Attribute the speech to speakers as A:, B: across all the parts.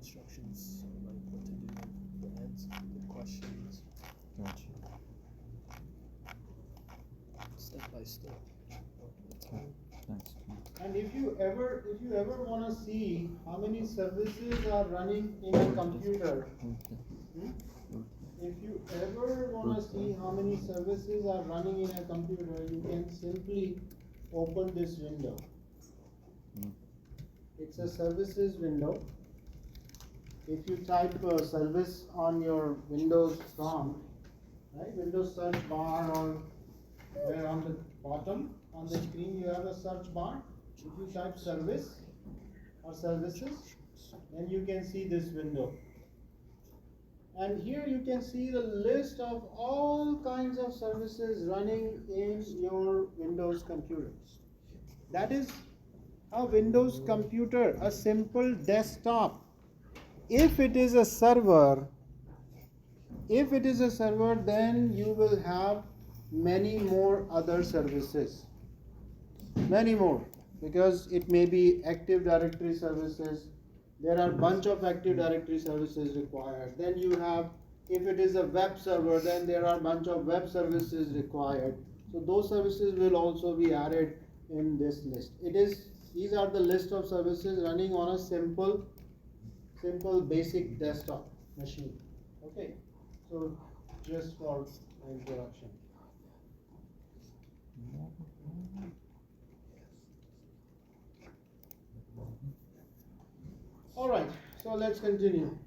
A: instructions, like what to do, the ends, the questions.
B: Gotcha.
A: Step by step.
B: Thanks.
C: And if you ever want to see how many services are running in a computer, if you ever want to see how many services are running in a computer, you can simply open this window. It's a services window. If you type service on your Windows prompt, right, Windows search bar, or where on the bottom on the screen you have a search bar. If you type service or services, then you can see this window. And here you can see the list of all kinds of services running in your Windows computer. That is a Windows computer, a simple desktop. If it is a server, then you will have many more other services. Many more, because it may be Active Directory services. There are bunch of Active Directory services required. Then you have, if it is a web server, then there are bunch of web services required. So those services will also be added in this list. These are the list of services running on a simple basic desktop machine. Okay, so just for introduction. All right, so let's continue.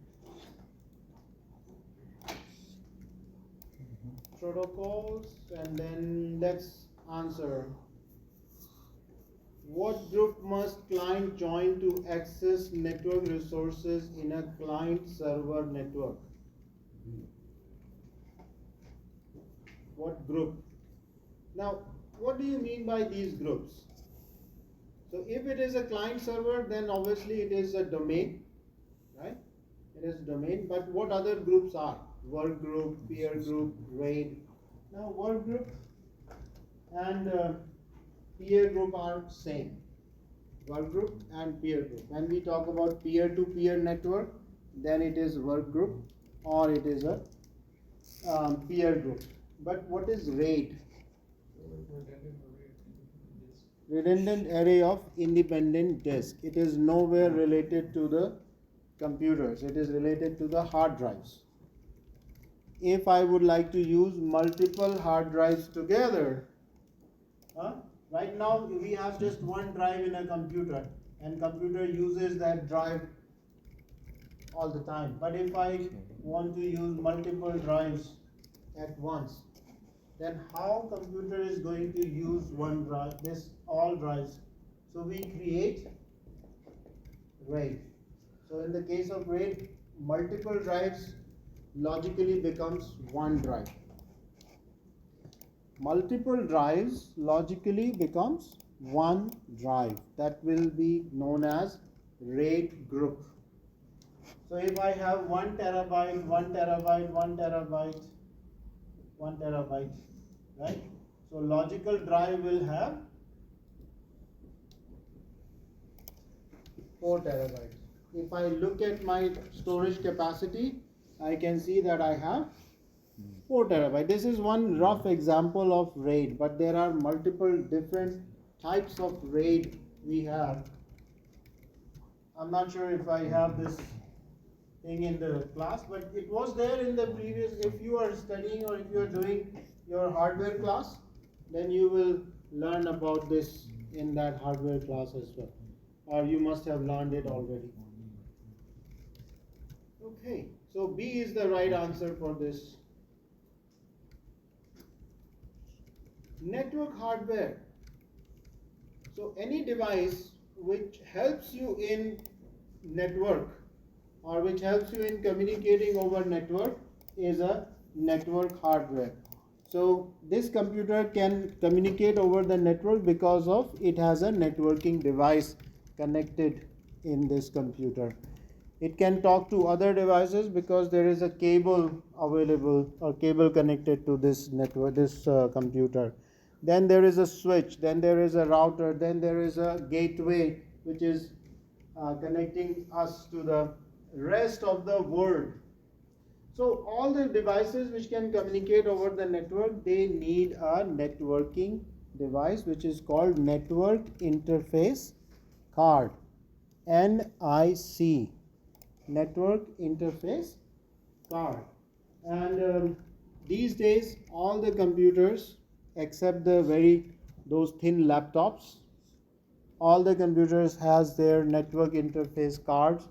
C: Protocols, and then let's answer. What group must client join to access network resources in a client-server network? What group? Now, what do you mean by these groups? So if it is a client server, then obviously it is a domain, right? It is a domain, but what other groups are? Work group, peer group, RAID. Now work group and peer group are same. Work group and peer group. When we talk about peer-to-peer network, then it is work group or it is a peer group. But what is RAID? Redundant array of independent disk. It is nowhere related to the computers. It is related to the hard drives. If I would like to use multiple hard drives together, right now we have just one drive in a computer, and computer uses that drive all the time. But if I want to use multiple drives at once, then how computer is going to use one drive, all drives? So we create RAID. So in the case of RAID, multiple drives logically becomes one drive. Multiple drives logically becomes one drive. That will be known as RAID group. So if I have 1 terabyte, 1 terabyte, 1 terabyte, 1 terabyte, right? So logical drive will have 4 terabytes. If I look at my storage capacity, I can see that I have 4 terabytes. This is one rough example of RAID, but there are multiple different types of RAID we have. I'm not sure if I have this thing in the class, but it was there in the previous. If you are studying or if you are doing your hardware class, then you will learn about this in that hardware class as well, or you must have learned it already. Okay, so B is the right answer for this. Network hardware. So any device which helps you in network or which helps you in communicating over network is a network hardware. So this computer can communicate over the network because of it has a networking device connected in this computer. It can talk to other devices because there is a cable available or cable connected to this network, this computer. Then there is a switch, then there is a router, then there is a gateway which is connecting us to the rest of the world. So all the devices which can communicate over the network, they need a networking device which is called network interface card, NIC, network interface card. And these days all the computers except those thin laptops, all the computers has their network interface cards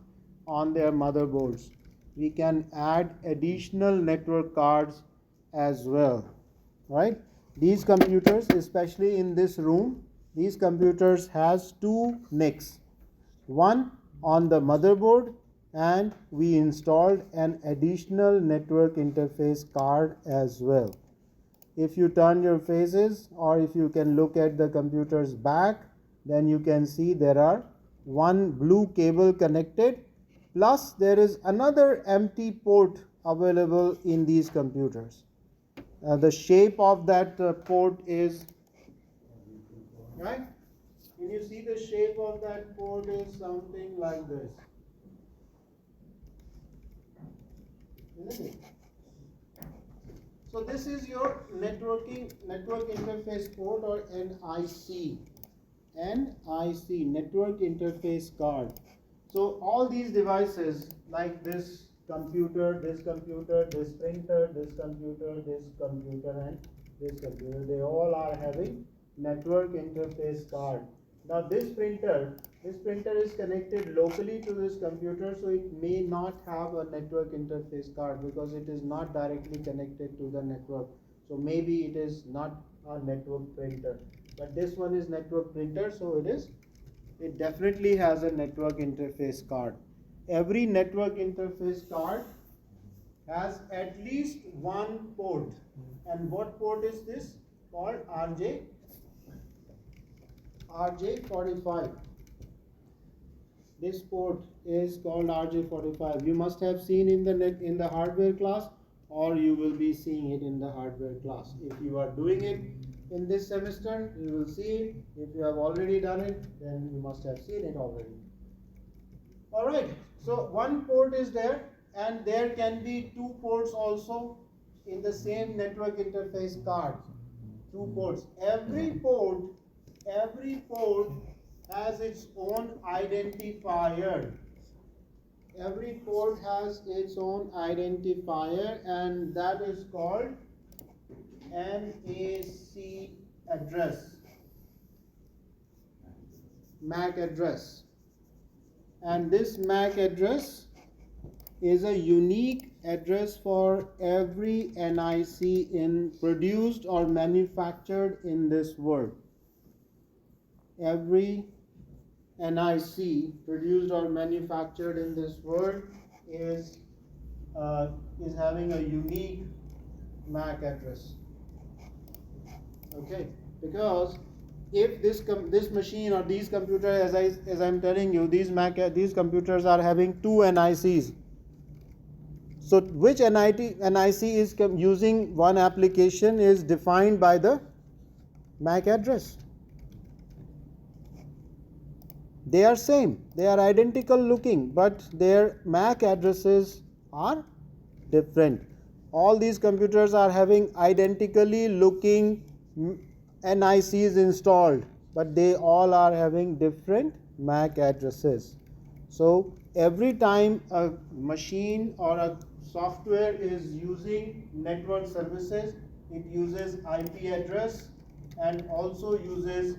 C: on their motherboards. We can add additional network cards as well, right? These computers, especially in this room, these computers has two NICs, one on the motherboard, and we installed an additional network interface card as well. If you turn your faces, or if you can look at the computer's back, then you can see there are one blue cable connected, plus there is another empty port available in these computers. The shape of that port is, right? Can you see the shape of that port is something like this? Isn't it? So this is your network interface port, or NIC. NIC, network interface card. So all these devices like this computer, this printer, this computer, and this computer, they all are having network interface card. Now this printer is connected locally to this computer, so it may not have a network interface card because it is not directly connected to the network. So maybe it is not a network printer, but this one is network printer, so it definitely has a network interface card. Every network interface card has at least one port. And what port is this? Called RJ45. This port is called RJ45. You must have seen in the hardware class, or you will be seeing it in the hardware class. If you are doing it in this semester, you will see it. If you have already done it, then you must have seen it already. Alright, so one port is there, and there can be two ports also in the same network interface card. Two ports. Every port has its own identifier. Every port has its own identifier, and that is called MAC address, MAC address. And this MAC address is a unique address for every NIC produced or manufactured in this world. Every NIC produced or manufactured in this world is having a unique MAC address. Okay, because if this machine or these computers, as I'm telling you, these computers are having two NICs. So which NIC is using one application is defined by the MAC address. They are same, they are identical looking, but their MAC addresses are different. All these computers are having identically looking NICs installed, but they all are having different MAC addresses. So every time a machine or a software is using network services, it uses IP address and also uses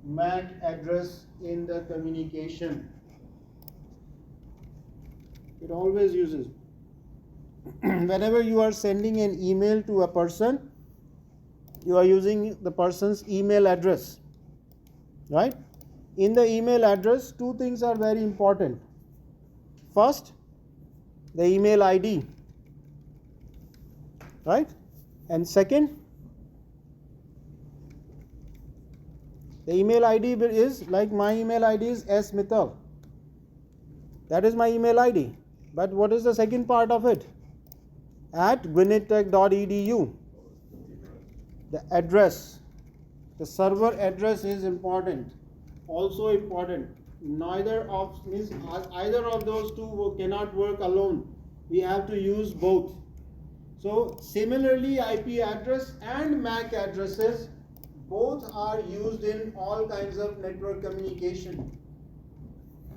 C: MAC address in the communication. It always uses. Whenever you are sending an email to a person, you are using the person's email address, right? In the email address, two things are very important. First, the email ID, right? And second, the email ID is like my email ID is S Mittal. That is my email ID. But what is the second part of it? At gwinnettech.edu. The address, the server address is important, also important. neither of means either of those two cannot work alone. We have to use both. So similarly, IP address and MAC addresses both are used in all kinds of network communication.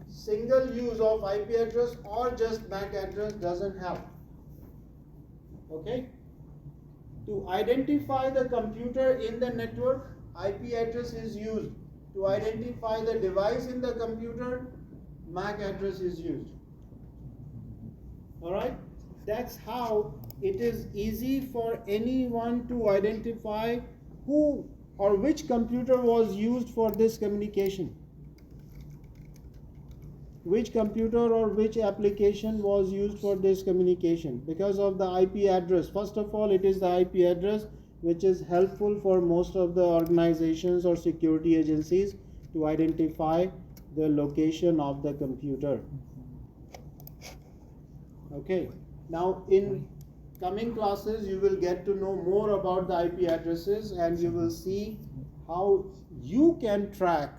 C: Single use of IP address or just MAC address doesn't help. Okay? To identify the computer in the network, IP address is used. To identify the device in the computer, MAC address is used. Alright? That's how it is easy for anyone to identify who or which computer was used for this communication. Which computer or which application was used for this communication because of the IP address. First of all, it is the IP address which is helpful for most of the organizations or security agencies to identify the location of the computer. Okay, now in coming classes you will get to know more about the IP addresses and you will see how you can track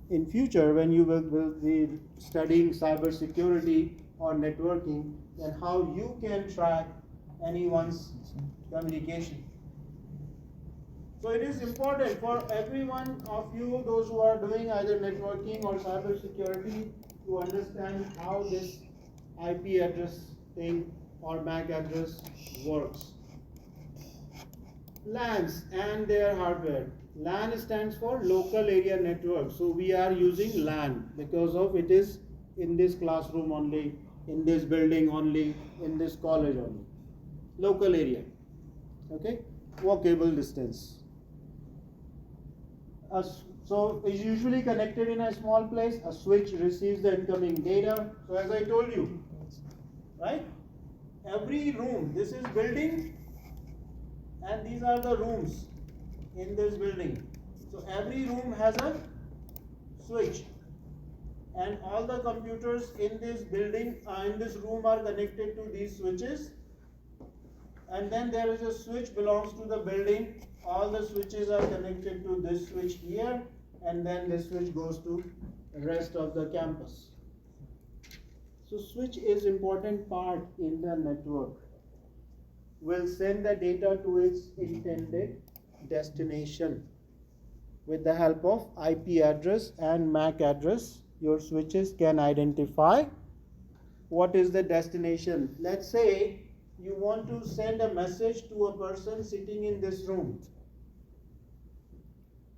C: in future when you will be studying cyber security or networking, then how you can track anyone's communication. So it is important for every one of you, those who are doing either networking or cyber security, to understand how this IP address thing or MAC address works. LANs and their hardware. LAN stands for local area network. So we are using LAN because of it is in this classroom only, in this building only, in this college only. Local area. Okay? Walkable distance. So it's usually connected in a small place. A switch receives the incoming data. So as I told you, right? Every room, this is building and these are the rooms in this building. So every room has a switch and all the computers in this building in this room are connected to these switches, and then there is a switch belongs to the building. All the switches are connected to this switch here, and then this switch goes to the rest of the campus. So switch is important part in the network. Will send the data to its intended destination. With the help of IP address and MAC address, your switches can identify what is the destination. Let's say you want to send a message to a person sitting in this room.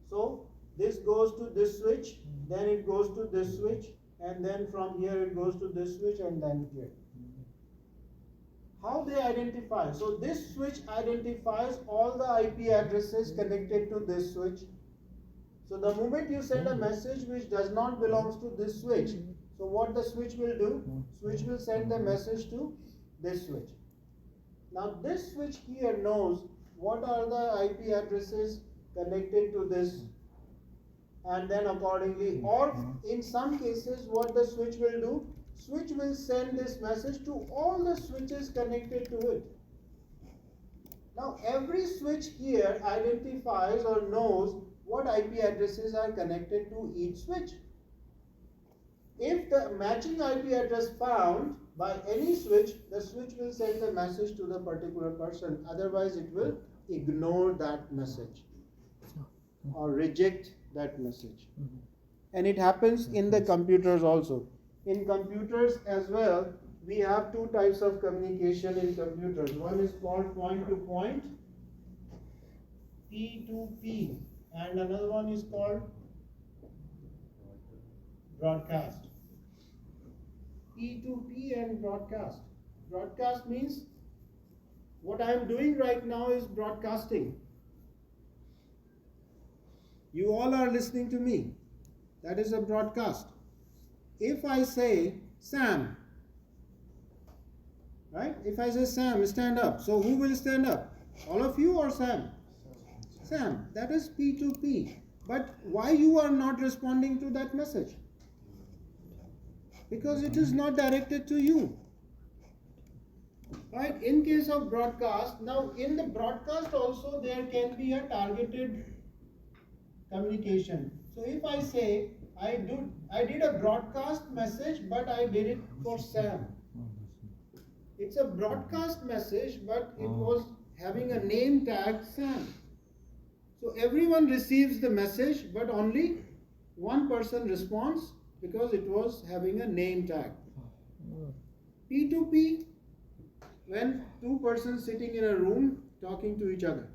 C: So this goes to this switch, then it goes to this switch, and then from here it goes to this switch and then here. How they identify? So this switch identifies all the IP addresses connected to this switch. So the moment you send a message which does not belong to this switch, so what the switch will do? Switch will send the message to this switch. Now this switch here knows what are the IP addresses connected to this, and then accordingly, or in some cases what the switch will do, switch will send this message to all the switches connected to it. Now every switch here identifies or knows what IP addresses are connected to each switch. If the matching IP address found by any switch, the switch will send the message to the particular person. Otherwise it will ignore that message or reject that message. And it happens in the computers also. In computers as well, we have two types of communication in computers. One is called point-to-point, P2P, and another one is called broadcast. P2P and broadcast. Broadcast means what I am doing right now is broadcasting. You all are listening to me. That is a broadcast. If I say, Sam, right? If I say, Sam, stand up. So who will stand up? All of you or Sam? Sam. That is P2P. But why you are not responding to that message? Because it is not directed to you. Right? In case of broadcast, now in the broadcast also there can be a targeted communication. So if I say, I I did a broadcast message, but I did it for Sam. It's a broadcast message, but it was having a name tag Sam. So everyone receives the message, but only one person responds because it was having a name tag. P2P, when two persons sitting in a room talking to each other.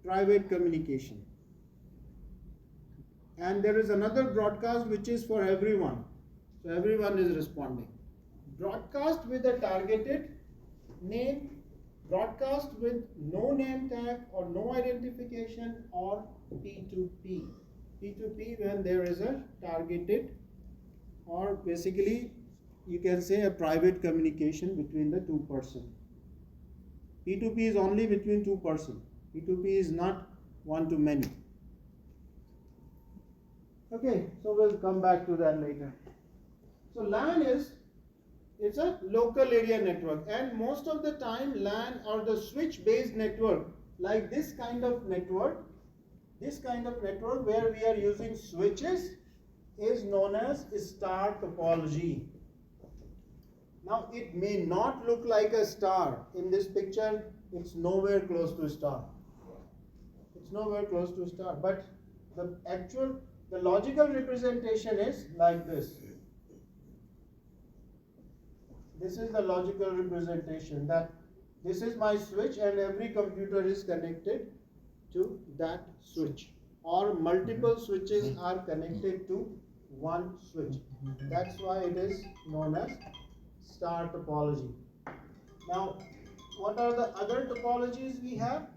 C: Private communication. And there is another broadcast which is for everyone. So everyone is responding. Broadcast with a targeted name, broadcast with no name tag or no identification, or P2P. P2P when there is a targeted, or basically you can say a private communication between the two persons. P2P is only between two persons. P2P is not one to many. Okay, so we'll come back to that later. So LAN it's a local area network, and most of the time LAN or the switch based network, like this kind of network where we are using switches, is known as star topology. Now it may not look like a star. In this picture, it's nowhere close to a star. It's nowhere close to a star, but the logical representation is like this. This is the logical representation, that this is my switch and every computer is connected to that switch, or multiple switches are connected to one switch. That's why it is known as star topology. Now, what are the other topologies we have?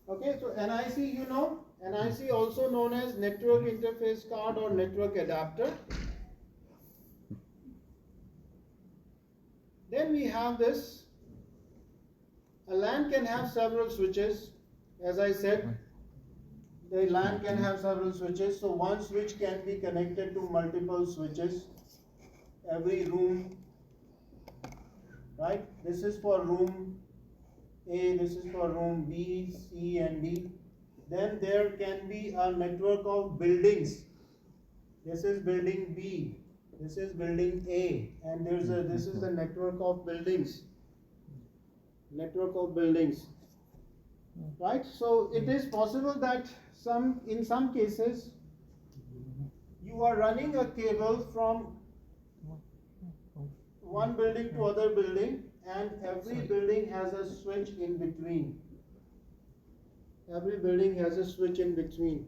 C: Okay, so NIC, you know, NIC also known as network interface card or network adapter. Then we have this, a LAN can have several switches. As I said, the LAN can have several switches, so one switch can be connected to multiple switches. Every room, right? This is for room A, this is for room B, C and D. Then there can be a network of buildings. This is building B, this is building A, and this is the network of buildings. Network of buildings. Right? So it is possible that in some cases you are running a cable from one building to other building, and every building has a switch in between. Every building has a switch in between.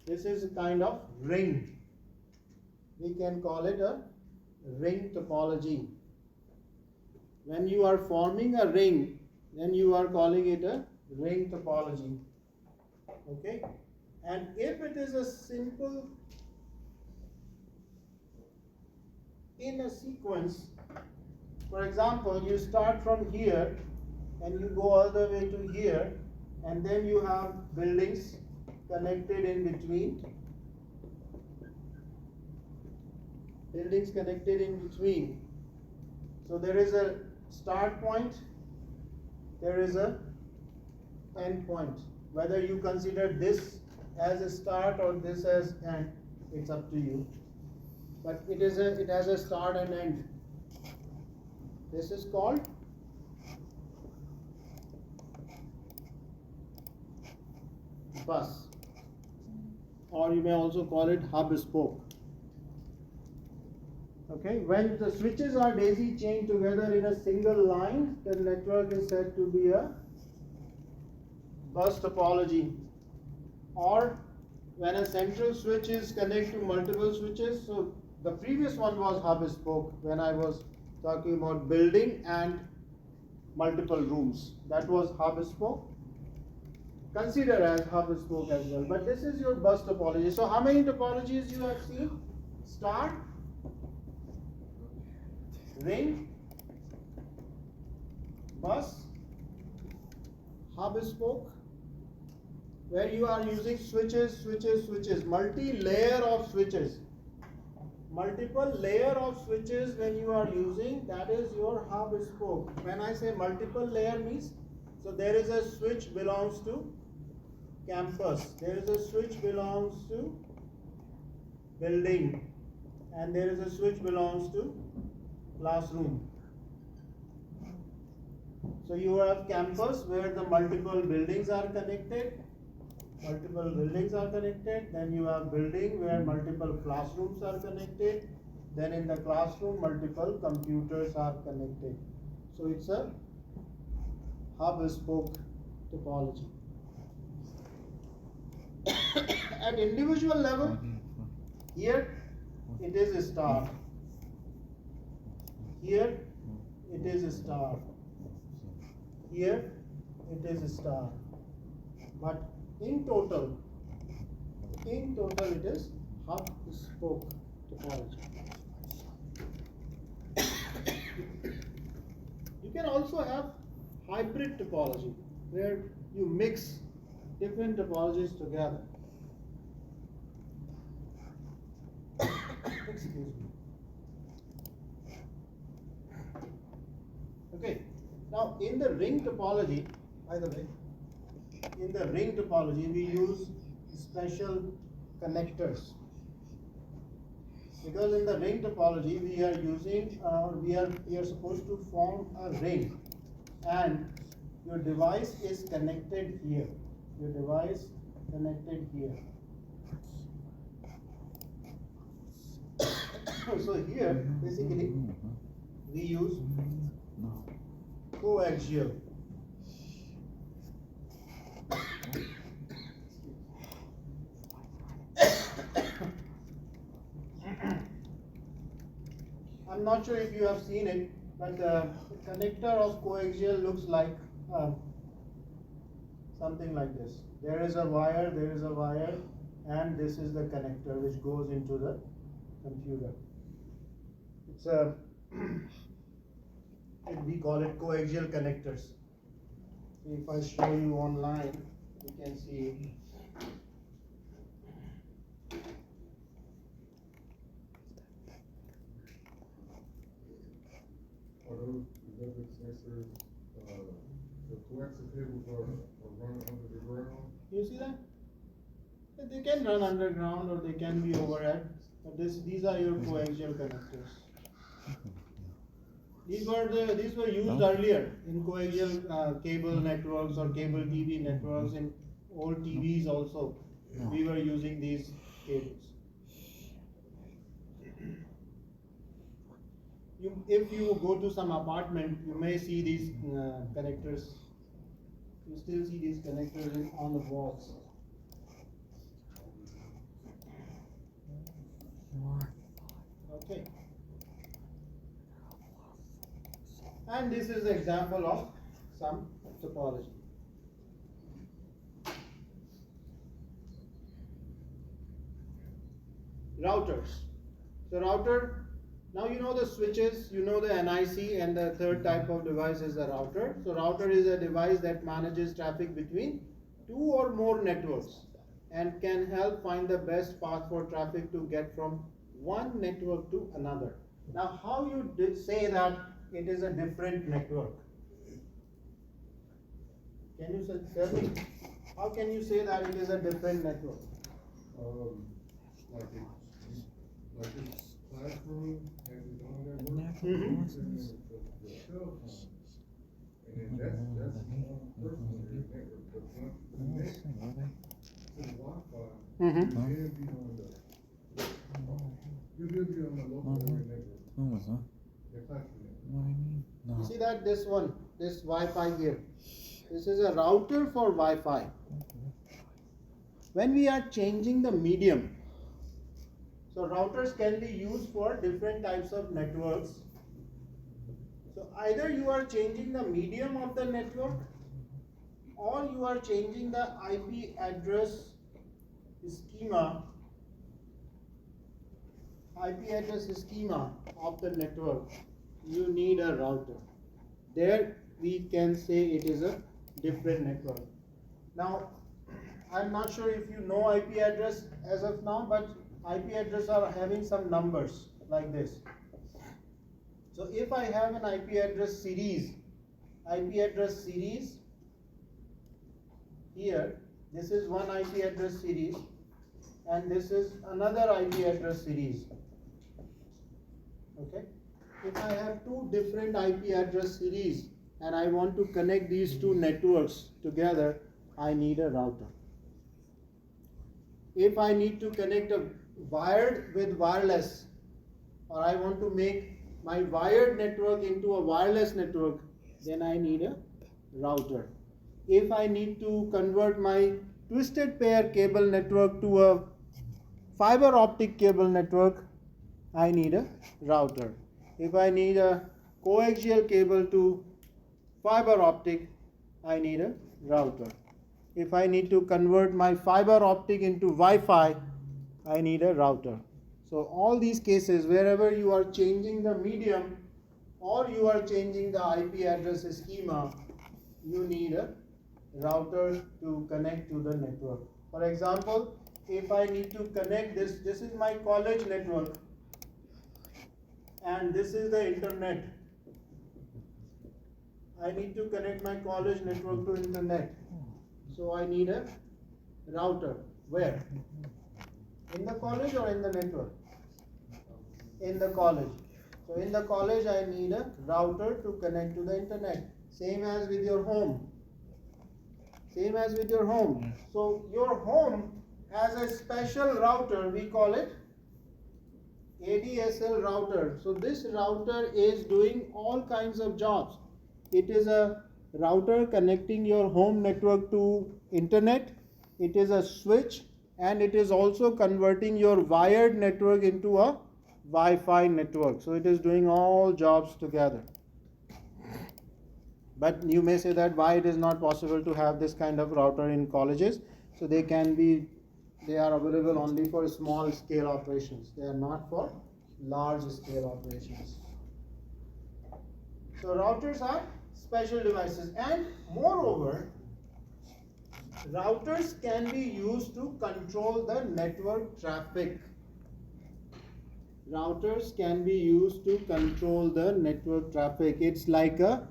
C: This is a kind of ring. We can call it a ring topology. When you are forming a ring, then you are calling it a ring topology. Okay? And if it is a simple in a sequence, for example, you start from here and you go all the way to here, and then you have buildings connected in between. Buildings connected in between. So there is a start point, there is a end point. Whether you consider this as a start or this as end, it's up to you. But it has a start and end. This is called bus, or you may also call it hub spoke. Okay, when the switches are daisy chained together in a single line, the network is said to be a bus topology. Or when a central switch is connected to multiple switches, so the previous one was hub spoke when I was talking about building and multiple rooms. That was hub spoke. Consider as hub spoke as well. But this is your bus topology. So how many topologies you have seen? Star, ring, bus, hub spoke, where you are using switches, multi-layer of switches. Multiple layer of switches when you are using, that is your hub spoke. When I say multiple layer means So there is a switch belongs to campus. There is a switch belongs to building, and there is a switch belongs to classroom. So you have campus where the multiple buildings are connected. Then you have building where multiple classrooms are connected. Then in the classroom, multiple computers are connected. So it's a hub-spoke topology. At individual level, here it is a star. Here it is a star. Here it is a star. But in total it is hub-spoke topology. You can also have hybrid topology, where you mix different topologies together. Excuse me. Okay. Now in the ring topology, by the way, in the ring topology we use special connectors, because in the ring topology we are using we are supposed to form a ring, and your device is connected here. So here basically we use coaxial. I'm not sure if you have seen it, but the connector of coaxial looks like something like this. There is a wire, and this is the connector which goes into the computer. It's a we call it coaxial connectors. So if I show you online, you can see.
D: Are those sensors, the coaxial cables are running under the ground?
C: You see that? They can run underground or they can be overhead. But these are your coaxial connectors. These were used earlier in coaxial cable networks or cable TV networks. In old TVs also, we were using these cables. If you go to some apartment, you may see these connectors. You still see these connectors on the walls. Okay. And this is an example of some topology. Routers. So router, now you know the switches, you know the NIC, and the third type of device is the router. So router is a device that manages traffic between two or more networks and can help find the best path for traffic to get from one network to another. Now how you did say that it is a different network? Can you tell me? How can you say that it is a different network?
D: Like this classroom has its own network.
C: Mhm.
D: And then the cell phone. And then that's one personal network. But once you connect to the Wi-Fi,
C: Mhm.
D: you'll be on the local area network. The classroom network.
C: You see that this Wi-Fi here, this is a router for Wi-Fi. When we are changing the medium, so routers can be used for different types of networks. So either you are changing the medium of the network, or you are changing the IP address schema of the network. You need a router. There we can say it is a different network. Now I'm not sure if you know IP address as of now, but IP address are having some numbers like this. So if I have an IP address series, here, this is one IP address series and this is another IP address series. Okay, if I have two different IP address series and I want to connect these two networks together, I need a router. If I need to connect a wired with wireless, or I want to make my wired network into a wireless network, then I need a router. If I need to convert my twisted pair cable network to a fiber optic cable network, I need a router. If I need a coaxial cable to fiber optic, I need a router. If I need to convert my fiber optic into Wi-Fi, I need a router. So all these cases, wherever you are changing the medium or you are changing the IP address schema, you need a router to connect to the network. For example, if I need to connect this is my college network and this is the internet. I need to connect my college network to internet. So I need a router. Where? In the college or in the network? In the college. So in the college I need a router to connect to the internet. Same as with your home. Same as with your home. So your home has a special router, we call it ADSL router. So this router is doing all kinds of jobs. It is a router connecting your home network to internet. It is a switch and it is also converting your wired network into a Wi-Fi network. So it is doing all jobs together. But you may say that why it is not possible to have this kind of router in colleges. So they are available only for small scale operations. They are not for large scale operations. So routers are special devices, and moreover, routers can be used to control the network traffic. Routers can be used to control the network traffic. It's like a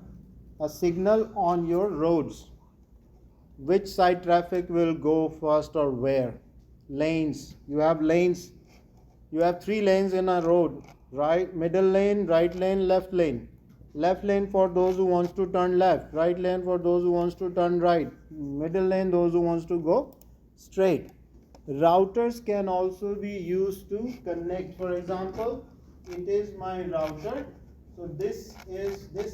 C: signal on your roads. Which side traffic will go first or where? Lanes. You have lanes. You have 3 lanes in a road, right? Middle lane, right lane, left lane. Left lane for those who wants to turn left, right lane for those who wants to turn right, middle lane those who wants to go straight. Routers can also be used to connect. For example, it is my router. So this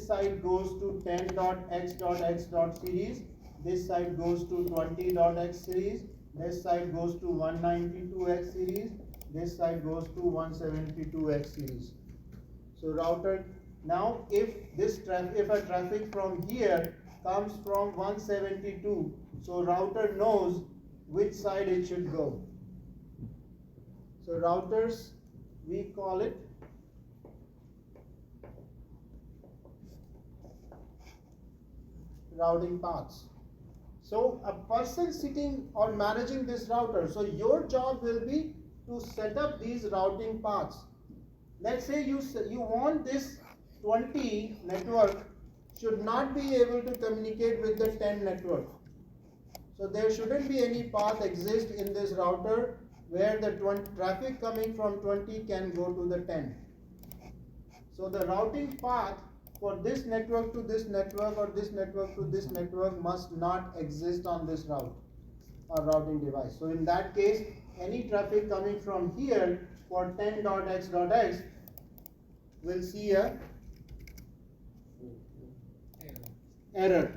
C: side goes to 10.x.x. series. This side goes to 20.x series. This side goes to 192x series. This side goes to 172x series. So router, now if a traffic from here comes from 172, so router knows which side it should go. So routers, we call it routing paths. So a person sitting or managing this router, so your job will be to set up these routing paths. Let's say you want this 20 network should not be able to communicate with the 10 network. So there shouldn't be any path exist in this router where the traffic coming from 20 can go to the 10. So the routing path for this network to this network or this network to this network must not exist on this route or routing device. So in that case, any traffic coming from here for 10.x.x will see a error.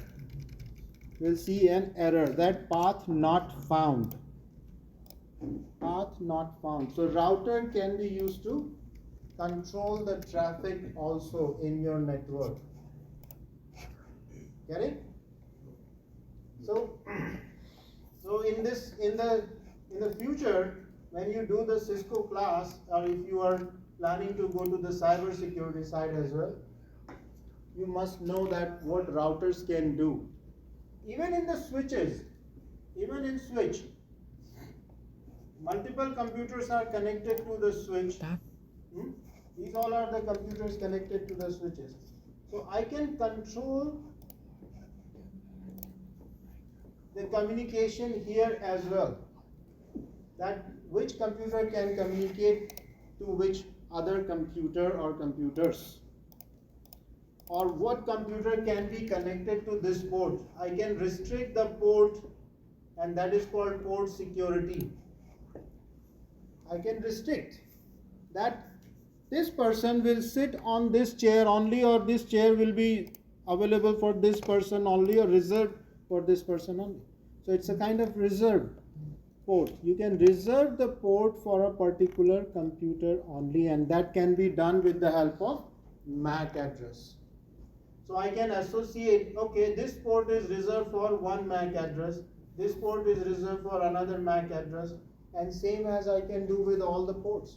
C: Will see an error, that path not found. Path not found. So router can be used to control the traffic also in your network. Get it? So in the future, when you do the Cisco class, or if you are planning to go to the cyber security side as well, you must know that what routers can do. Even in the switches, even in switch, multiple computers are connected to the switch. These all are the computers connected to the switches. So I can control the communication here as well. That which computer can communicate to which other computer or computers, or what computer can be connected to this port. I can restrict the port, and that is called port security. I can restrict that this person will sit on this chair only, or this chair will be available for this person only, or reserved for this person only. So it's a kind of reserved port. You can reserve the port for a particular computer only, and that can be done with the help of MAC address. So I can associate, okay, this port is reserved for one MAC address, this port is reserved for another MAC address, and same as I can do with all the ports.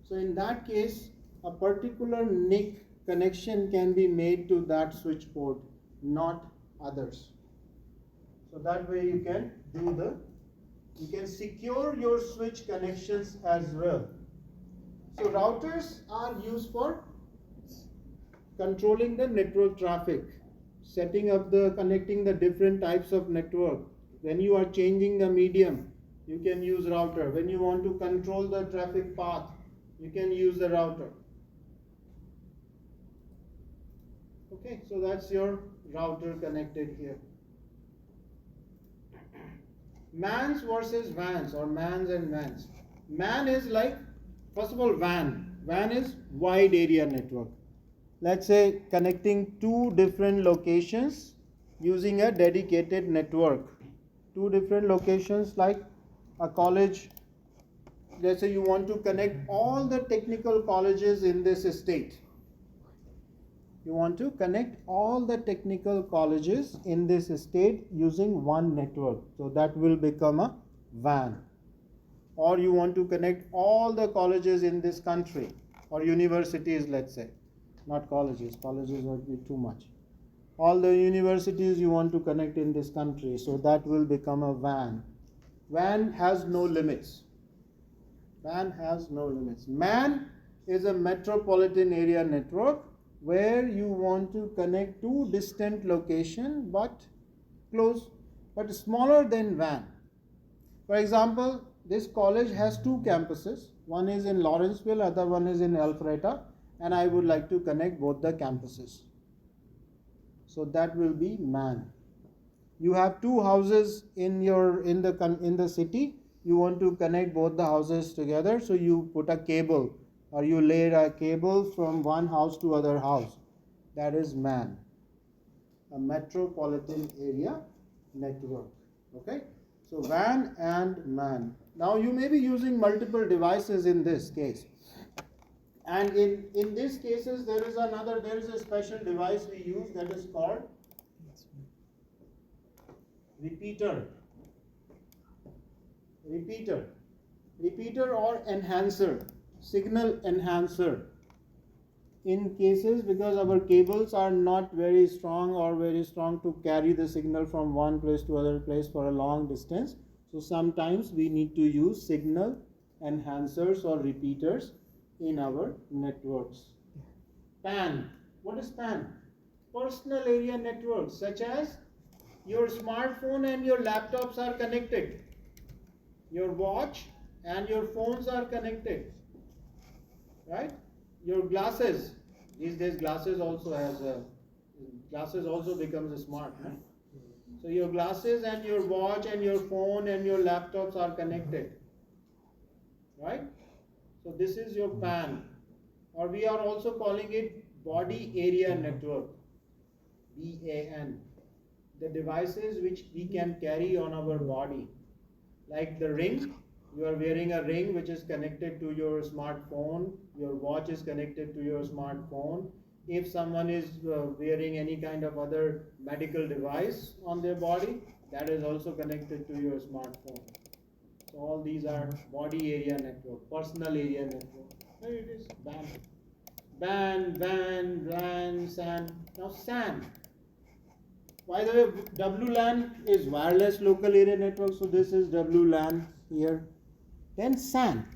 C: So in that case, a particular NIC connection can be made to that switch port, not others. So that way you can secure your switch connections as well. So routers are used for controlling the network traffic, connecting the different types of network. When you are changing the medium, you can use router. When you want to control the traffic path, you can use the router. Okay, so that's your router connected here. MANs versus WANs, or MANs and WANs. MAN is like, first of all, WAN. WAN is wide area network. Let's say connecting two different locations using a dedicated network. Two different locations like a college. Let's say you want to connect all the technical colleges in this state. You want to connect all the technical colleges in this state using one network. So that will become a WAN. Or you want to connect all the colleges in this country, or universities, let's say. Not colleges. Colleges would be too much. All the universities you want to connect in this country. So that will become a WAN. WAN has no limits. WAN has no limits. MAN is a metropolitan area network where you want to connect two distant locations but close, but smaller than WAN. For example, this college has two campuses. One is in Lawrenceville, other one is in Alpharetta, and I would like to connect both the campuses. So that will be MAN. You have two houses in the city. You want to connect both the houses together, so you put a cable, or you lay a cable from one house to other house. That is MAN, a metropolitan area network. Okay, so WAN and MAN. Now you may be using multiple devices in this case, and in these cases there is a special device we use that is called repeater or enhancer, signal enhancer. In cases because our cables are not very strong to carry the signal from one place to other place for a long distance, so sometimes we need to use signal enhancers or repeaters in our networks. PAN. What is PAN? Personal area networks, such as your smartphone and your laptops are connected. Your watch and your phones are connected, right? Your glasses. These days, glasses also becomes smart. Right? So your glasses and your watch and your phone and your laptops are connected, right? So this is your PAN, or we are also calling it body area network, BAN. The devices which we can carry on our body, like the ring. You are wearing a ring which is connected to your smartphone. Your watch is connected to your smartphone. If someone is wearing any kind of other medical device on their body, that is also connected to your smartphone. So all these are body area network, personal area network. There it is, BAN. BAN, WAN, LAN, SAN. Now SAN. By the way, WLAN is wireless local area network, so this is WLAN here. Then SAN.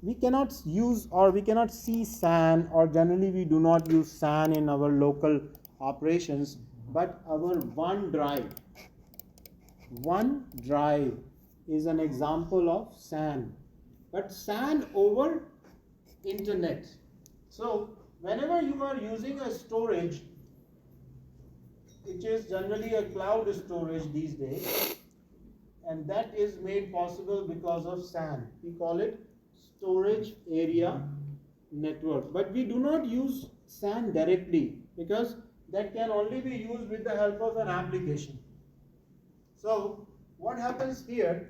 C: We cannot use, or we cannot see SAN, or generally we do not use SAN in our local operations, but our OneDrive. OneDrive is an example of SAN, but SAN over internet. So whenever you are using a storage, it is generally a cloud storage these days, and that is made possible because of SAN. We call it storage area network, but we do not use SAN directly because that can only be used with the help of an application. So what happens here,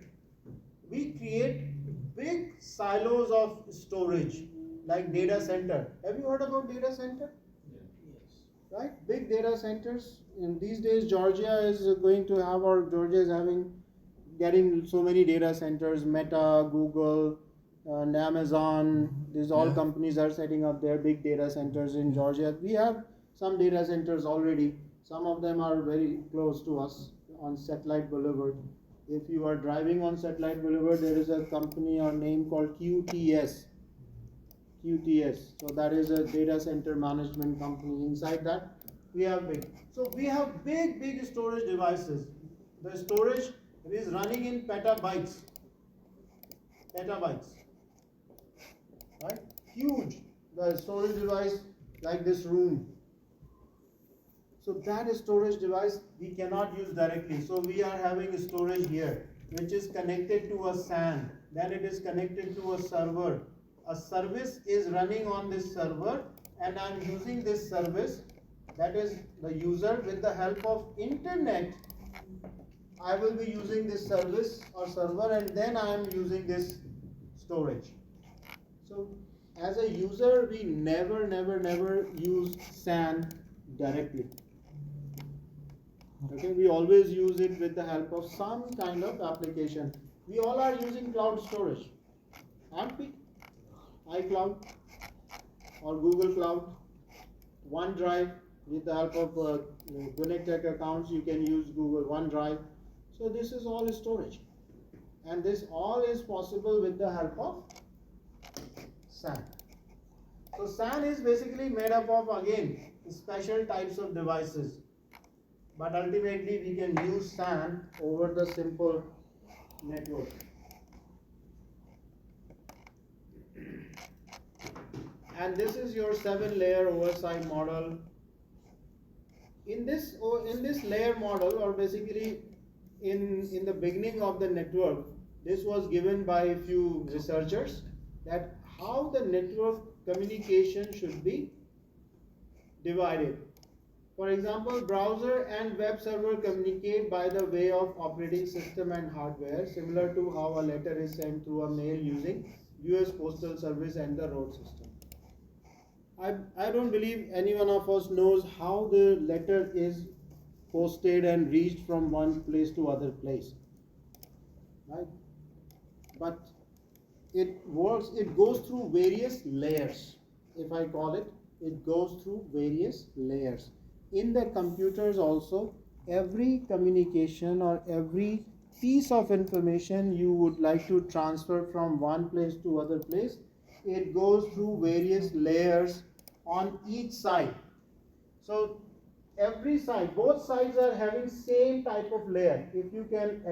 C: we create big silos of storage like data center. Have you heard about data center?
A: Yes.
C: Right? Big data centers. In these days, Georgia is going to have, or Georgia is getting so many data centers. Meta, Google, and Amazon. These all companies are setting up their big data centers in Georgia. We have some data centers already. Some of them are very close to us on Satellite Boulevard. If you are driving on Satellite Boulevard, there is a company or name called QTS. So that is a data center management company. Inside that, we have big. So we have big storage devices. The storage is running in petabytes. Right? Huge. The storage device like this room. So that storage device we cannot use directly. So we are having a storage here, which is connected to a SAN. Then it is connected to a server. A service is running on this server, and I'm using this service. That is the user with the help of internet. I will be using this service or server, and then I am using this storage. So as a user, we never use SAN directly. Okay, we always use it with the help of some kind of application. We all are using cloud storage, aren't we? iCloud or Google Cloud, OneDrive. With the help of Connect accounts, you can use Google OneDrive. So this is all storage, and this all is possible with the help of SAN. So SAN is basically made up of, again, special types of devices, but ultimately we can use SAN over the simple network. And this is your 7-layer oversight model. In this layer model, or basically in the beginning of the network, this was given by a few researchers, that how the network communication should be divided. For example, browser and web server communicate by the way of operating system and hardware, similar to how a letter is sent through a mail using US Postal Service and the road system. I don't believe any one of us knows how the letter is posted and reached from one place to other place, right? But it works, it goes through various layers. If I call it, it goes through various layers. In the computers also, every communication or every piece of information you would like to transfer from one place to other place, it goes through various layers on each side. So every side, both sides are having same type of layer. If you can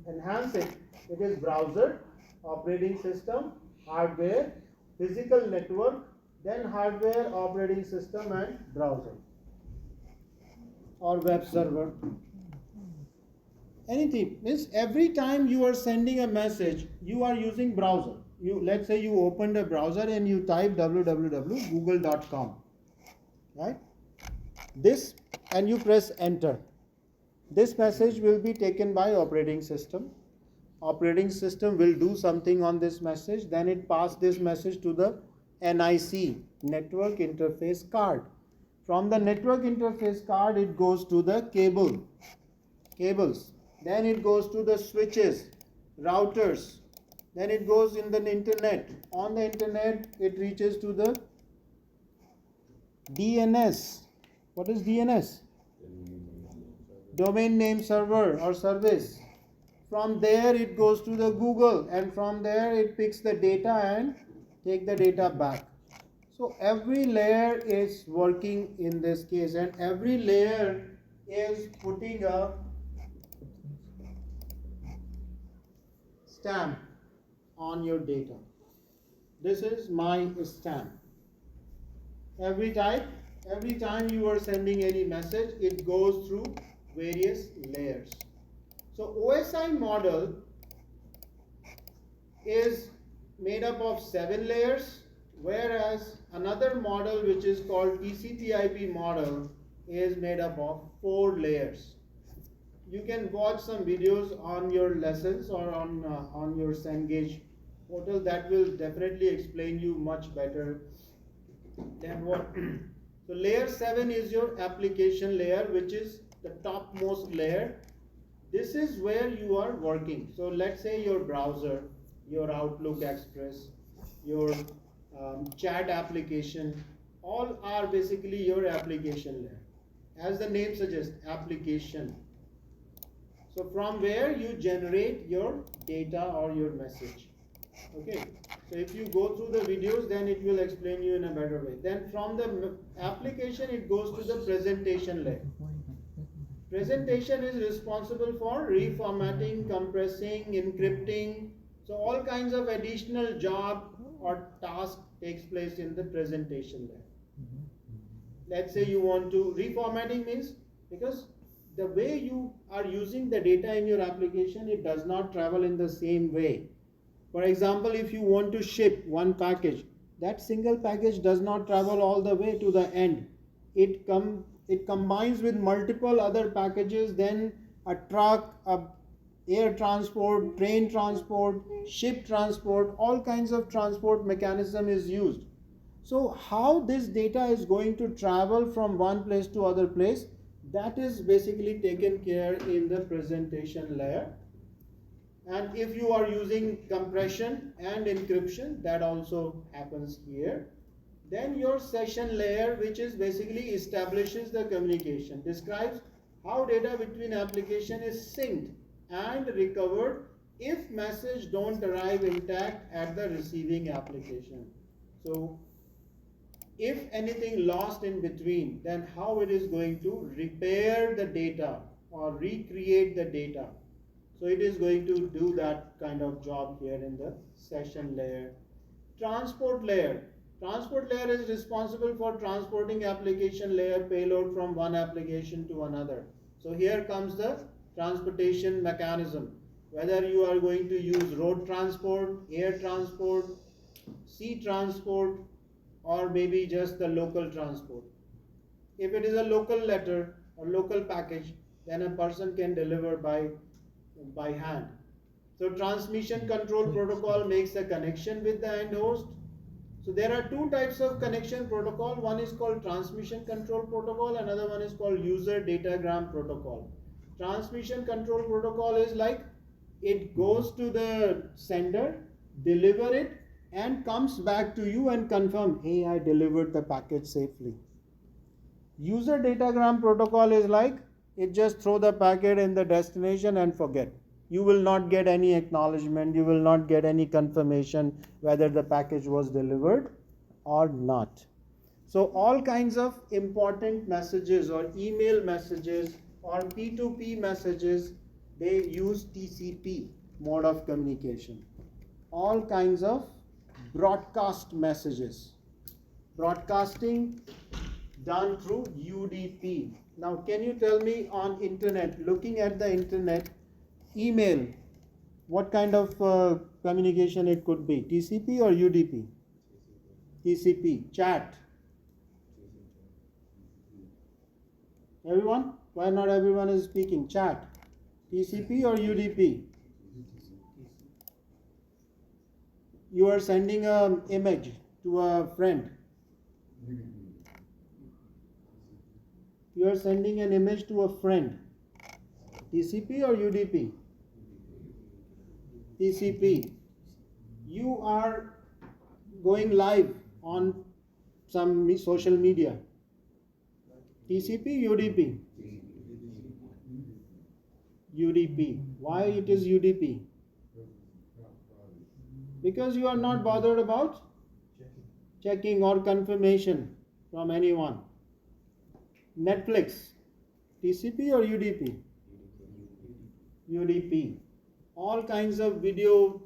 C: enhance it, it is browser, operating system, hardware, physical network, then hardware, operating system, and browser or web server. Anything means every time you are sending a message, you are using browser. Let's say you opened a browser and you type www.google.com, right? This, and you press enter. This message will be taken by operating system. Operating system will do something on this message, then it passes this message to the NIC, network interface card. From the network interface card, it goes to the cables. Then it goes to the switches, routers. Then it goes in the internet. On the internet, it reaches to the DNS. What is DNS? Domain name server or service. From there, it goes to the Google, and from there, it picks the data and take the data back. So every layer is working in this case, and every layer is putting a stamp on your data. This is my stamp. Every time you are sending any message, it goes through various layers. So OSI model is made up of 7 layers, whereas another model which is called TCP/IP model is made up of 4 layers. You can watch some videos on your lessons or on your Cengage portal that will definitely explain you much better than what. So layer 7 is your application layer, which is the topmost layer. This is where you are working. So let's say your browser, your Outlook Express, your chat application, all are basically your application layer. As the name suggests, application. So from where you generate your data or your message. Okay, so if you go through the videos, then it will explain you in a better way. Then from the application, it goes to the presentation layer. Presentation is responsible for reformatting, compressing, encrypting. So all kinds of additional job or task takes place in the presentation layer. Let's say you want to, reformatting means, because the way you are using the data in your application, it does not travel in the same way. For example, if you want to ship one package, that single package does not travel all the way to the end. It combines with multiple other packages, then a truck, air transport, train transport, ship transport, all kinds of transport mechanism is used. So how this data is going to travel from one place to other place, that is basically taken care in the presentation layer. And if you are using compression and encryption, that also happens here. Then your session layer, which is basically establishes the communication, describes how data between application is synced and recovered if message don't arrive intact at the receiving application. So if anything lost in between, then how it is going to repair the data or recreate the data. So it is going to do that kind of job here in the session layer. Transport layer. Transport layer is responsible for transporting application layer payload from one application to another. So here comes the transportation mechanism. Whether you are going to use road transport, air transport, sea transport, or maybe just the local transport. If it is a local letter or local package, then a person can deliver by hand. So transmission control protocol makes a connection with the end host. So there are two types of connection protocol. One is called transmission control protocol, another one is called user datagram protocol. Transmission control protocol is like it goes to the sender, deliver it, and comes back to you and confirm, hey, I delivered the package safely. User datagram protocol is like it just throw the packet in the destination and forget. You will not get any acknowledgement, you will not get any confirmation whether the package was delivered or not. So all kinds of important messages or email messages or P2P messages, they use TCP mode of communication. All kinds of broadcast messages. Broadcasting done through UDP. Now can you tell me on internet, looking at the internet, email, what kind of communication it could be? TCP or UDP? TCP. Chat. Everyone? Why not everyone is speaking? Chat. TCP or UDP? You are sending an image to a friend. You are sending an image to a friend. TCP or UDP? TCP. You are going live on some social media. TCP, UDP? UDP. Why it is UDP? Because you are not bothered about checking or confirmation from anyone. Netflix. TCP or UDP? UDP. All kinds of video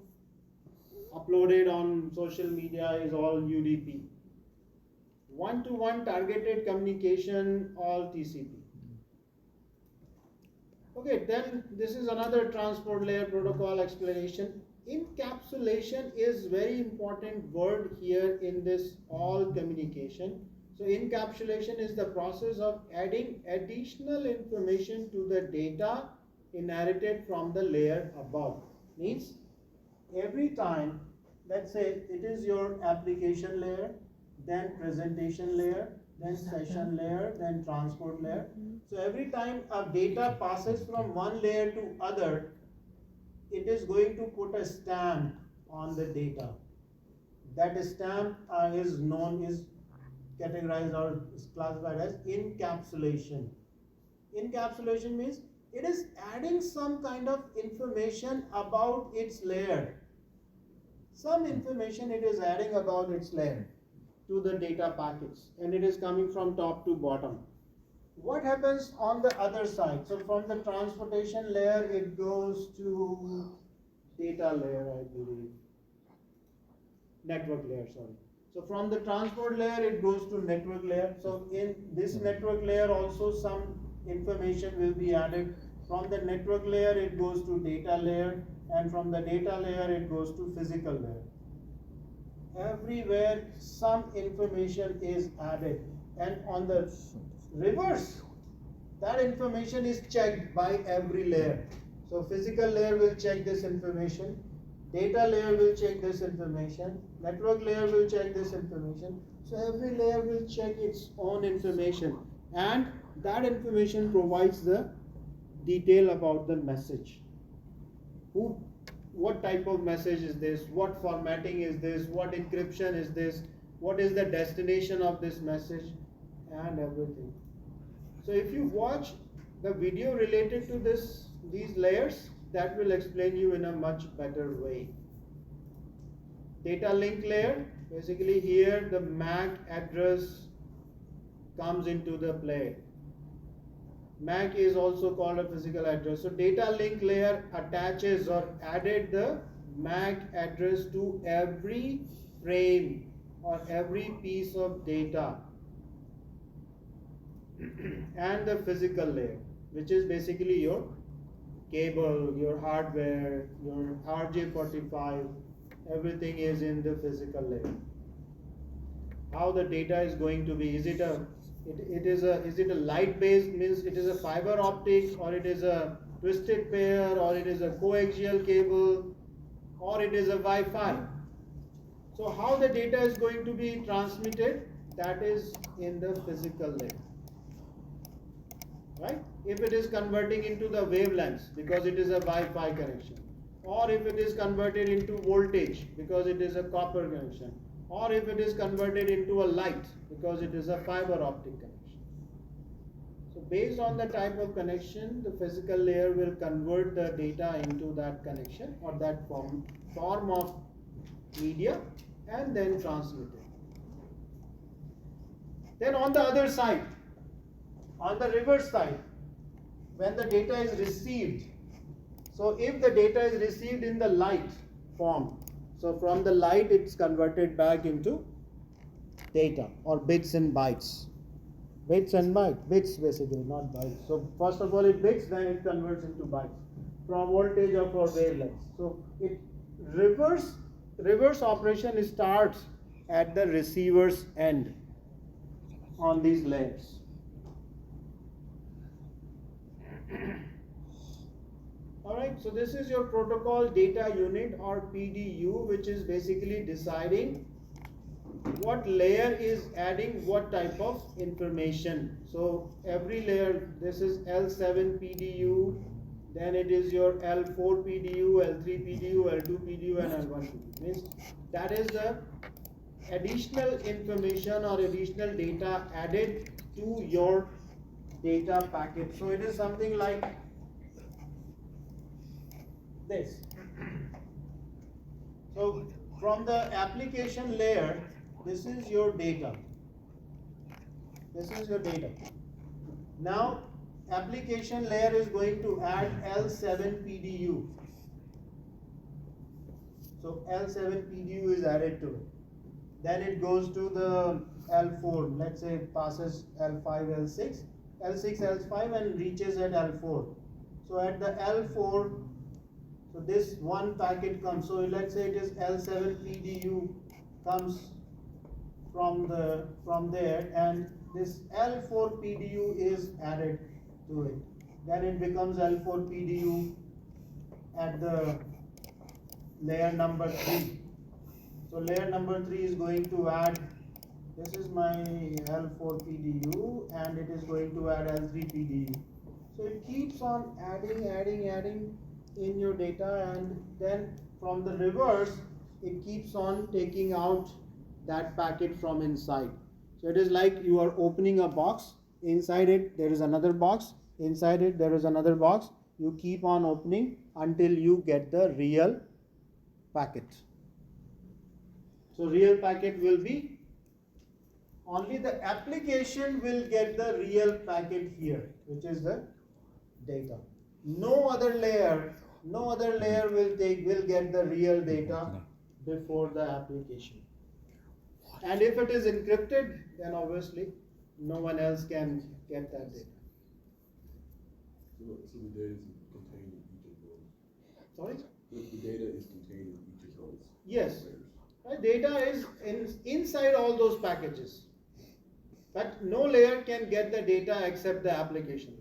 C: uploaded on social media is all UDP. One-to-one targeted communication, all TCP. Okay, then this is another transport layer protocol explanation. Encapsulation is very important word here in this all communication. So encapsulation is the process of adding additional information to the data inherited from the layer above. Means every time, let's say it is your application layer, then presentation layer, then session layer, then transport layer. So every time a data passes from one layer to other, it is going to put a stamp on the data. That stamp is categorized or is classified as encapsulation. Encapsulation means it is adding some kind of information about its layer. Some information it is adding about its layer to the data packets, and it is coming from top to bottom. What happens on the other side? So from the transportation layer, it goes to data layer, I believe. Network layer, sorry. So from the transport layer, it goes to network layer. So in this network layer also some information will be added. From the network layer, it goes to data layer, and from the data layer, it goes to physical layer. Everywhere some information is added, and on the reverse, that information is checked by every layer. So physical layer will check this information, data layer will check this information, network layer will check this information. So every layer will check its own information, and that information provides the detail about the message. What type of message is this, what formatting is this, what encryption is this, what is the destination of this message, and everything. So if you watch the video related to these layers, that will explain you in a much better way. Data link layer, basically here the MAC address comes into the play. MAC is also called a physical address. So data link layer attaches or added the MAC address to every frame or every piece of data. And the physical layer, which is basically your cable, your hardware, your RJ45, everything is in the physical layer. How the data is going to be? Is it a light based, means it is a fiber optic, or it is a twisted pair, or it is a coaxial cable, or it is a Wi-Fi? So how the data is going to be transmitted? That is in the physical layer. Right? If it is converting into the wavelengths because it is a Wi-Fi connection, or if it is converted into voltage because it is a copper connection, or if it is converted into a light because it is a fiber optic connection. So based on the type of connection, the physical layer will convert the data into that connection or that form of media and then transmit it. Then on the other side, on the reverse side, when the data is received, so if the data is received in the light form, so from the light it's converted back into data or bits and bytes. Bits and bytes, bits basically, not bytes. So first of all it bits, then it converts into bytes from voltage or for wavelengths. So it reverse operation starts at the receiver's end on these layers. Alright, so this is your protocol data unit or PDU, which is basically deciding what layer is adding what type of information. So every layer, this is L7 PDU, then it is your L4 PDU, L3 PDU, L2 PDU, and L1 PDU. Means that is the additional information or additional data added to your data packet. So it is something like this. So from the application layer, this is your data. This is your data. Now application layer is going to add L7 PDU. So L7 PDU is added to it. Then it goes to the L4, let's say it passes L5, L6, L6, L5 and reaches at L4. So at the L4, so this one packet comes, so let's say it is L7 PDU comes from there, and this L4 PDU is added to it. Then it becomes L4 PDU at the layer number 3. So layer number 3 is going to add, this is my L4 PDU and it is going to add L3 PDU. So it keeps on adding in your data, and then from the reverse it keeps on taking out that packet from inside. So it is like you are opening a box, inside it there is another box, inside it there is another box. You keep on opening until you get the real packet. So real packet will be, only the application will get the real packet here, which is the data. No other layer will get the real data before the application. And if it is encrypted, then obviously no one else can get that data.
E: So the data is contained in each of those.
C: Sorry?
E: The data is contained in each of those.
C: Yes.
E: layers.
C: Right? Data is inside all those packages. But no layer can get the data except the application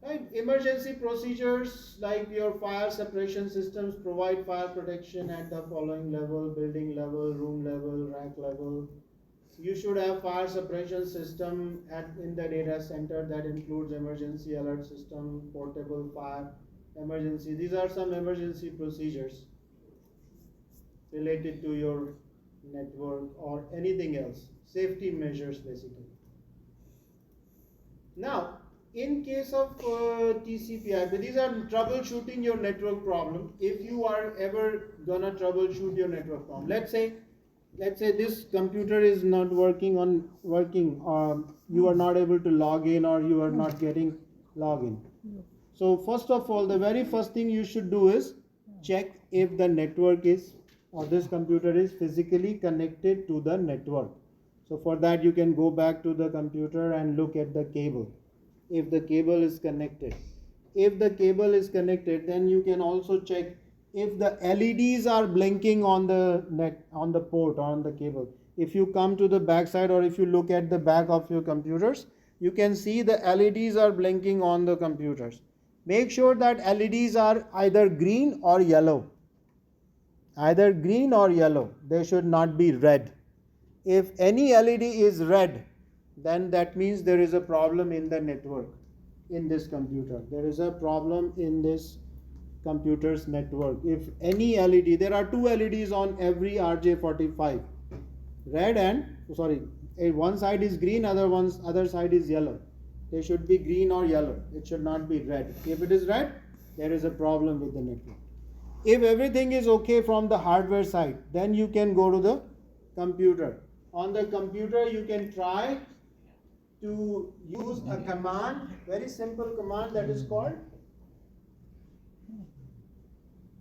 C: layer. Right? Emergency procedures like your fire suppression systems provide fire protection at the following level: building level, room level, rack level. You should have fire suppression system in the data center that includes emergency alert system, portable fire, emergency. These are some emergency procedures related to your network or anything else. Safety measures basically. Now, in case of TCP/IP, these are troubleshooting your network problem. If you are ever gonna troubleshoot your network problem, let's say this computer is not working, you are not able to log in, or you are not getting login. So first of all, the very first thing you should do is check if the network is, or this computer is physically connected to the network. So for that you can go back to the computer and look at the cable. If the cable is connected, then you can also check if the LEDs are blinking on the port, on the cable. If you come to the back side, or if you look at the back of your computers, you can see the LEDs are blinking on the computers. Make sure that LEDs are either green or yellow. They should not be red. If any LED is red, then that means there is a problem in the network, in this computer. There is a problem in this computer's network. If any LED, there are two LEDs on every RJ45, red and, one side is green, other side is yellow. They should be green or yellow. It should not be red. If it is red, there is a problem with the network. If everything is okay from the hardware side, then you can go to the computer. On the computer, you can try to use a command, very simple command, that is called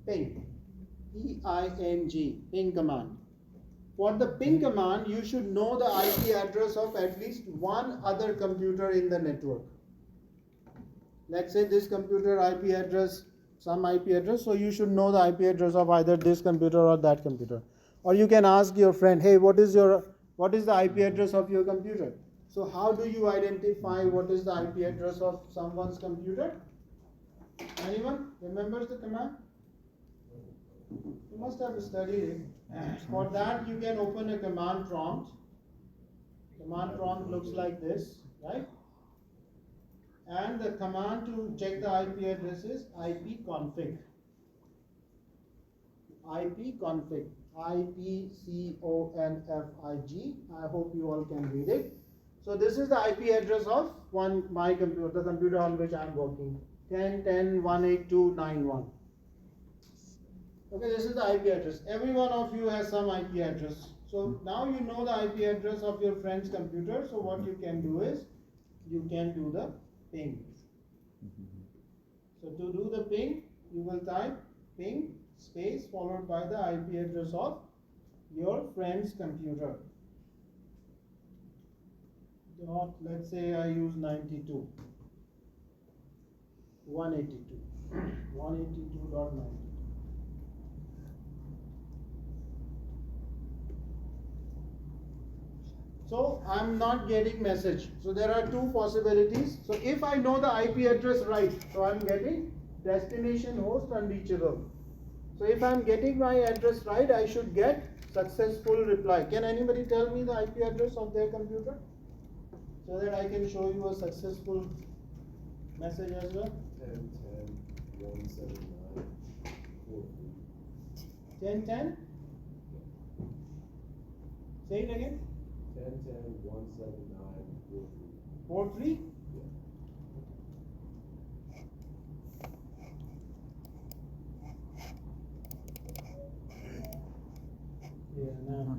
C: ping. P-I-N-G, ping command. For the ping command, you should know the IP address of at least one other computer in the network. Let's say this computer IP address, some IP address, so you should know the IP address of either this computer or that computer. Or you can ask your friend, hey, what is the IP address of your computer? So how do you identify what is the IP address of someone's computer? Anyone remembers the command? You must have studied it. For that, you can open a command prompt. Command prompt looks like this, right? And the command to check the IP address is ipconfig. ipconfig. IPCONFIG. I hope you all can read it. So this is the IP address of my computer, the computer on which I am working. 10.10.182.91. Okay, this is the IP address. Every one of you has some IP address. So now you know the IP address of your friend's computer. So what you can do is, you can do the ping. So to do the ping, you will type ping space followed by the IP address of your friend's computer. Dot, let's say I use 92, 182, 182.92. So I'm not getting message. So there are two possibilities. So if I know the IP address right, so I'm getting destination host unreachable. So if I'm getting my address right, I should get successful reply. Can anybody tell me the IP address of their computer so that I can show you a successful message as well?
E: 10.10.179.43.
C: 10.10. Say it again.
E: 10.10.179.43.
C: 43. Yeah, no.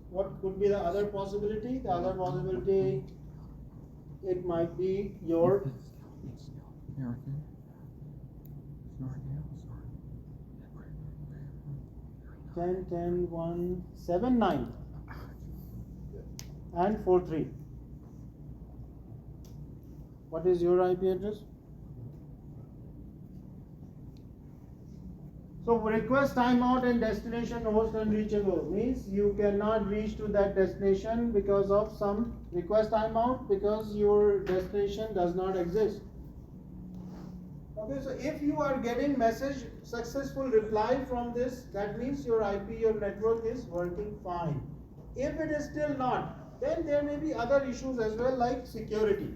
C: What could be the other possibility? The other possibility, it might be your 10.10.179 and 43. What is your IP address? So request timeout and destination host unreachable means you cannot reach to that destination because of some request timeout because your destination does not exist. Okay, so if you are getting message successful reply from this, that means your IP, your network is working fine. If it is still not, then there may be other issues as well like security.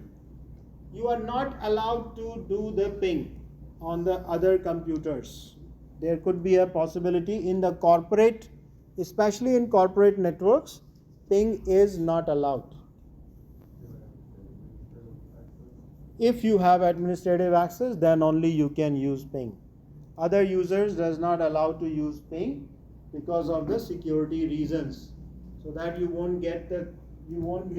C: You are not allowed to do the ping on the other computers. There could be a possibility in the corporate, especially in corporate networks, ping is not allowed. If you have administrative access, then only you can use ping. Other users does not allow to use ping because of the security reasons. So that you won't be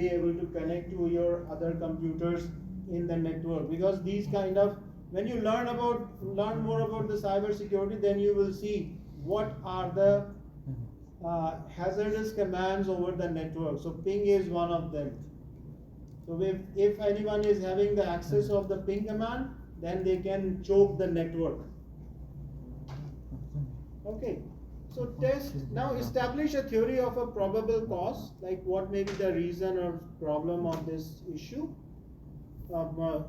C: able to connect to your other computers in the network, because these kind of, when you learn more about the cyber security, then you will see what are the hazardous commands over the network. So ping is one of them. So if anyone is having the access of the ping command, then they can choke the network. Okay. So now establish a theory of a probable cause, like what may be the reason or problem of this issue.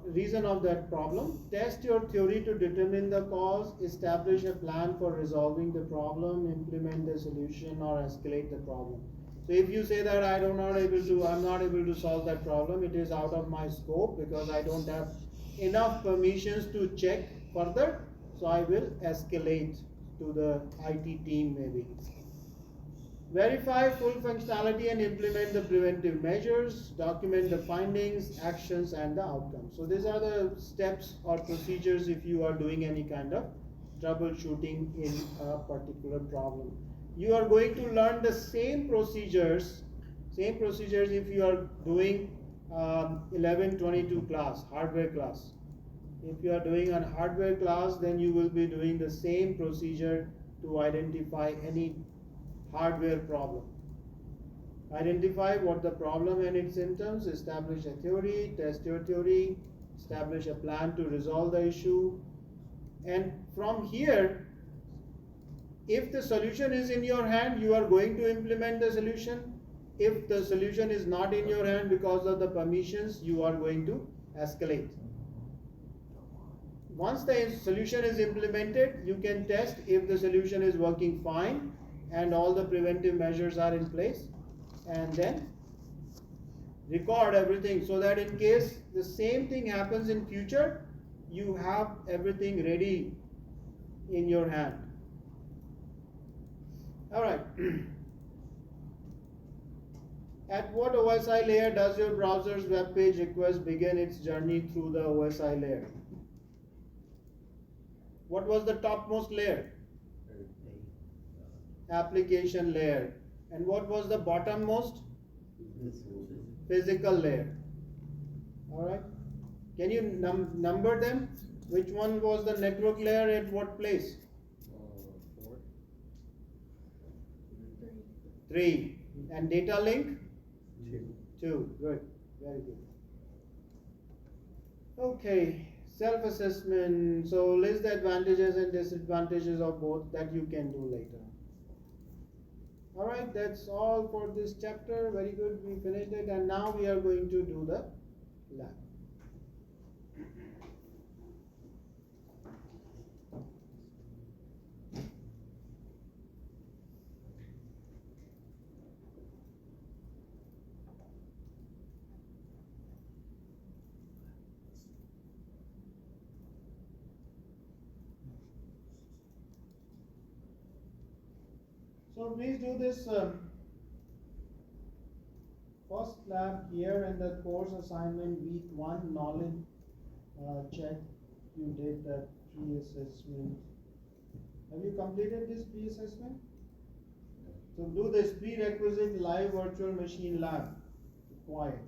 C: Reason of that problem. Test your theory to determine the cause, establish a plan for resolving the problem, implement the solution, or escalate the problem. So if you say that I'm not able to solve that problem, it is out of my scope because I don't have enough permissions to check further, so I will escalate to the IT team maybe. Verify full functionality and implement the preventive measures, document the findings, actions, and the outcomes. So these are the steps or procedures if you are doing any kind of troubleshooting in a particular problem. You are going to learn the same procedures if you are doing 1122 class, hardware class. If you are doing a hardware class, then you will be doing the same procedure to identify any hardware problem. Identify what the problem and its symptoms, establish a theory, test your theory, establish a plan to resolve the issue, and from here, if the solution is in your hand, you are going to implement the solution. If the solution is not in your hand because of the permissions, you are going to escalate. Once the solution is implemented, you can test if the solution is working fine and all the preventive measures are in place, and then record everything so that in case the same thing happens in future, you have everything ready in your hand. All right. At what OSI layer does your browser's web page request begin its journey through the OSI layer? What was the topmost layer? Application layer. And what was the bottommost? Physical layer. All right. Can you number them? Which one was the network layer at what place?
E: 4.
C: 3. And data link?
A: 2.
C: 2. Good. Very good. Okay. Self-assessment. So list the advantages and disadvantages of both that you can do later. Alright, that's all for this chapter. Very good. We finished it, and now we are going to do the lab. So please do this first lab here in the course assignment week 1 knowledge check. You did that pre-assessment. Have you completed this pre-assessment? So do this prerequisite live virtual machine lab required.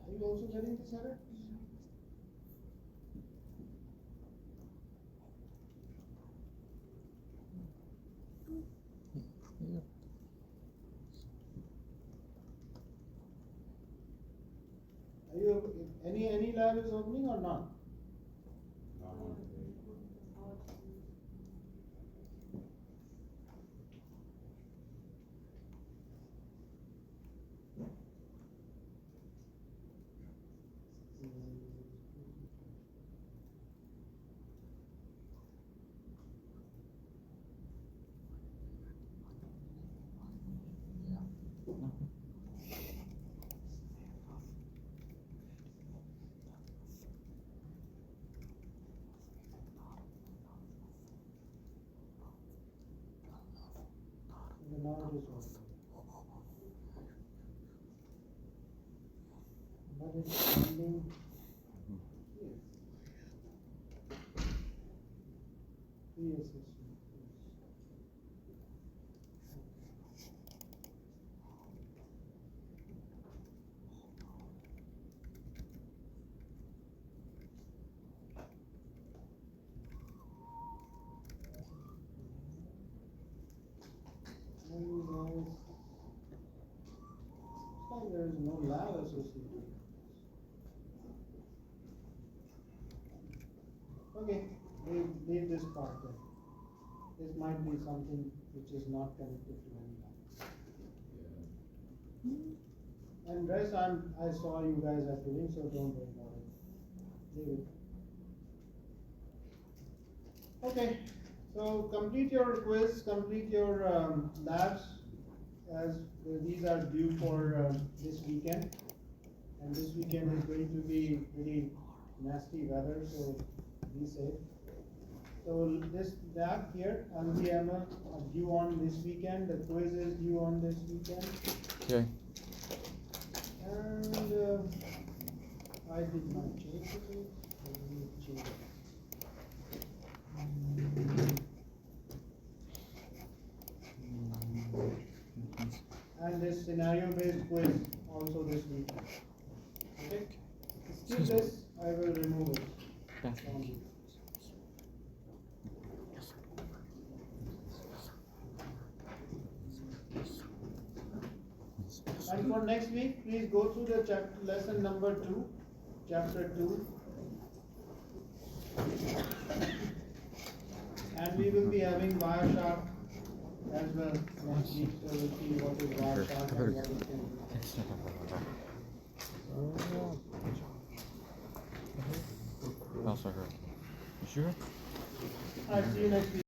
C: Are you also getting this error? Are you any lab is opening or not? Okay, now it is open. But it's ending here. Pre-assessment. Looks like there is no lab associated. Okay, leave this part then. This might be something which is not connected to any lab. And rest I saw you guys are doing, so don't worry about it. Leave it. Okay, so complete your quiz, complete your labs, as these are due for this weekend. And this weekend is going to be pretty nasty weather, so be safe. So this lab here, LVML, due on this weekend. The quiz is due on this weekend.
B: Okay.
C: And I did not change it. Let me change it. And this scenario based quiz also this week. Okay? Still this, I will remove it. from you. And for next week, please go through the lesson number 2, chapter 2. And we will be having Wireshark as well next week, so we'll see what is Wireshark and what it can do.
B: Also heard. You sure?
C: Alright, see you next week.